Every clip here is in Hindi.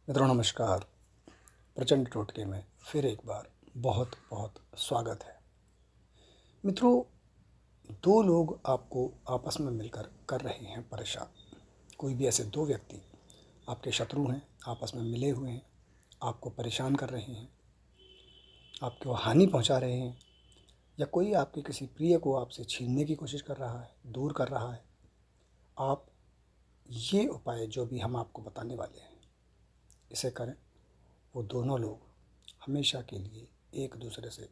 मित्रों नमस्कार। प्रचंड टोटके में फिर एक बार बहुत बहुत स्वागत है। मित्रों, दो लोग आपको आपस में मिलकर कर रहे हैं परेशान। कोई भी ऐसे दो व्यक्ति आपके शत्रु हैं, आपस में मिले हुए हैं, आपको परेशान कर रहे हैं, आपको हानि पहुंचा रहे हैं, या कोई आपके किसी प्रिय को आपसे छीनने की कोशिश कर रहा है, दूर कर रहा है। आप ये उपाय जो भी हम आपको बताने वाले हैं इसे करें, वो दोनों लोग हमेशा के लिए एक दूसरे से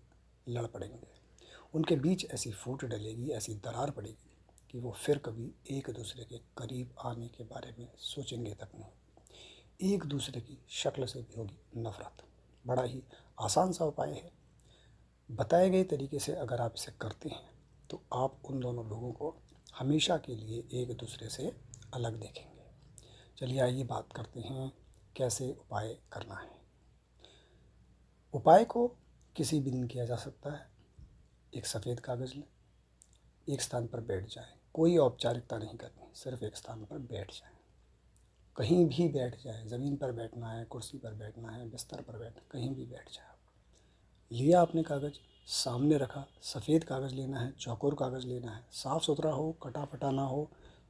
लड़ पड़ेंगे। उनके बीच ऐसी फूट डलेगी, ऐसी दरार पड़ेगी कि वो फिर कभी एक दूसरे के करीब आने के बारे में सोचेंगे तक नहीं। एक दूसरे की शक्ल से भी होगी नफरत। बड़ा ही आसान सा उपाय है। बताए गए तरीके से अगर आप इसे करते हैं तो आप उन दोनों लोगों को हमेशा के लिए एक दूसरे से अलग देखेंगे। चलिए आइए बात करते हैं कैसे उपाय करना है। उपाय को किसी भी दिन किया जा सकता है। एक सफ़ेद कागज़ लें, एक स्थान पर बैठ जाएं। कोई औपचारिकता नहीं करनी, सिर्फ एक स्थान पर बैठ जाएं। कहीं भी बैठ जाएं, ज़मीन पर बैठना है, कुर्सी पर बैठना है, बिस्तर पर बैठना, कहीं भी बैठ जाए। लिया आपने कागज़, सामने रखा। सफ़ेद कागज़ लेना है, चौकोर कागज़ लेना है, साफ़ सुथरा हो, कटा फटा ना हो,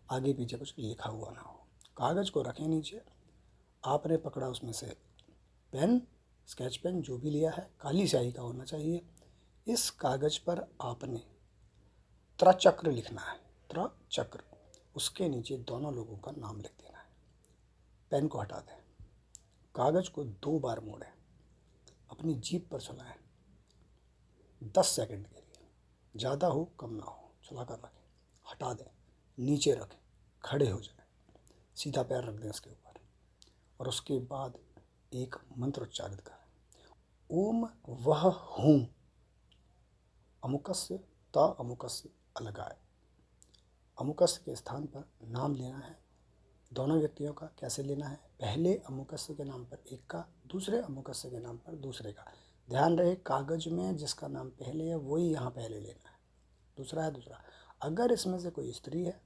आगे पीछे कुछ लिखा हुआ ना हो। कागज़ को रखें नीचे। आपने पकड़ा उसमें से पेन, स्केच पेन जो भी लिया है, काली स्याही का होना चाहिए। इस कागज़ पर आपने त्रिचक्र लिखना है, त्रिचक्र। उसके नीचे दोनों लोगों का नाम लिख देना है। पेन को हटा दें, कागज़ को 2 बार मोड़ें, अपनी जीभ पर सुलाएं 10 सेकंड के लिए। ज़्यादा हो कम ना हो, सुला कर रखें। हटा दें, नीचे रखें, खड़े हो जाएं, सीधा पैर रख दें इसके ऊपर, और उसके बाद एक मंत्र उच्चारित करें। ओम वह हूँ अमुकस्य त अमुकस्य अलगाय। अमुकस्य के स्थान पर नाम लेना है दोनों व्यक्तियों का। कैसे लेना है? पहले अमुकस्य के नाम पर एक का, दूसरे अमुकस्य के नाम पर दूसरे का। ध्यान रहे, कागज में जिसका नाम पहले है वही यहाँ पहले लेना है, दूसरा है दूसरा। अगर इसमें से कोई स्त्री है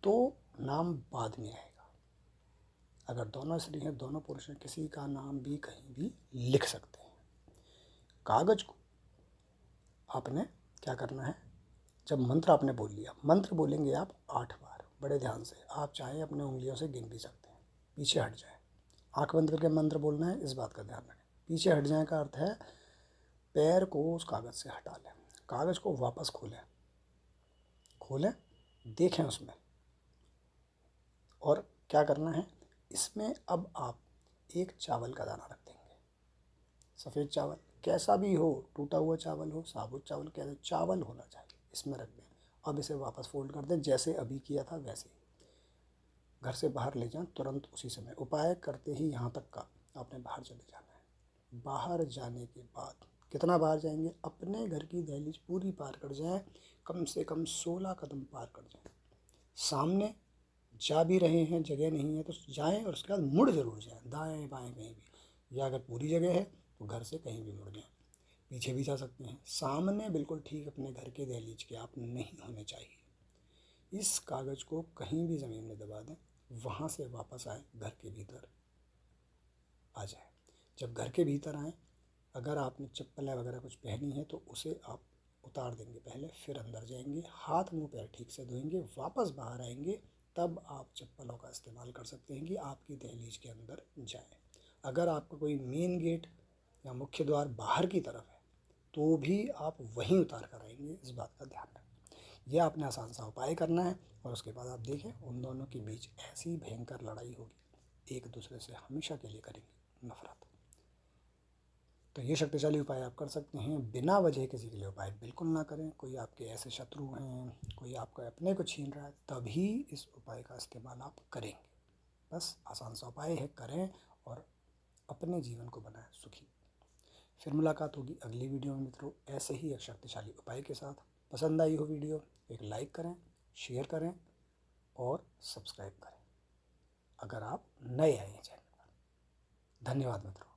तो नाम बाद में आएगा। अगर दोनों स्त्री हैं, दोनों पुरुष हैं, किसी का नाम भी कहीं भी लिख सकते हैं। कागज को आपने क्या करना है, जब मंत्र आपने बोल लिया, मंत्र बोलेंगे आप 8 बार, बड़े ध्यान से। आप चाहे अपने उंगलियों से गिन भी सकते हैं। पीछे हट जाए, आंख बंद करके मंत्र बोलना है, इस बात का ध्यान रखें। पीछे हट जाए का अर्थ है पैर को उस कागज़ से हटा लें। कागज़ को वापस खोलें, खोलें, देखें उसमें, और क्या करना है, इसमें अब आप एक चावल का दाना रख देंगे। सफ़ेद चावल, कैसा भी हो, टूटा हुआ चावल हो, साबुत चावल, कैसा चावल होना चाहिए, इसमें रख दें। अब इसे वापस फोल्ड कर दें, जैसे अभी किया था वैसे ही। घर से बाहर ले जाएं तुरंत उसी समय। उपाय करते ही यहाँ तक का आपने बाहर चले जाना है। बाहर जाने के बाद कितना बाहर जाएंगे, अपने घर की दहलीज पूरी पार कर जाएं, कम से कम 16 कदम पार कर जाएं। सामने जा भी रहे हैं, जगह नहीं है तो जाएं, और उसके बाद मुड़ जरूर जाएं, दाएं बाएं कहीं भी। या अगर पूरी जगह है तो घर से कहीं भी मुड़ जाएं। पीछे भी जा सकते हैं। सामने बिल्कुल ठीक अपने घर के दहलीज के आप नहीं होने चाहिए। इस कागज़ को कहीं भी ज़मीन में दबा दें, वहाँ से वापस आए, घर के भीतर आ जाए। जब घर के भीतर आएँ, अगर आपने चप्पल वगैरह कुछ पहनी है तो उसे आप उतार देंगे पहले, फिर अंदर जाएंगे, हाथ मुंह पैर ठीक से धोएंगे, वापस बाहर आएंगे, तब आप चप्पलों का इस्तेमाल कर सकते हैं कि आपकी दहलीज के अंदर जाएं। अगर आपका कोई मेन गेट या मुख्य द्वार बाहर की तरफ है तो भी आप वहीं उतार कर आएंगे, इस बात का ध्यान रखें। यह आपने आसान सा उपाय करना है, और उसके बाद आप देखें उन दोनों के बीच ऐसी भयंकर लड़ाई होगी, एक दूसरे से हमेशा के लिए करेंगे नफरत। तो ये शक्तिशाली उपाय आप कर सकते हैं। बिना वजह किसी के लिए उपाय बिल्कुल ना करें। कोई आपके ऐसे शत्रु हैं, कोई आपको अपने को छीन रहा है, तभी इस उपाय का इस्तेमाल आप करेंगे। बस आसान सा उपाय है, करें और अपने जीवन को बनाएं सुखी। फिर मुलाकात होगी अगली वीडियो में मित्रों, ऐसे ही एक शक्तिशाली उपाय के साथ। पसंद आई हो वीडियो, एक लाइक करें, शेयर करें और सब्सक्राइब करें अगर आप नए आए हैं चैनल पर। धन्यवाद मित्रों।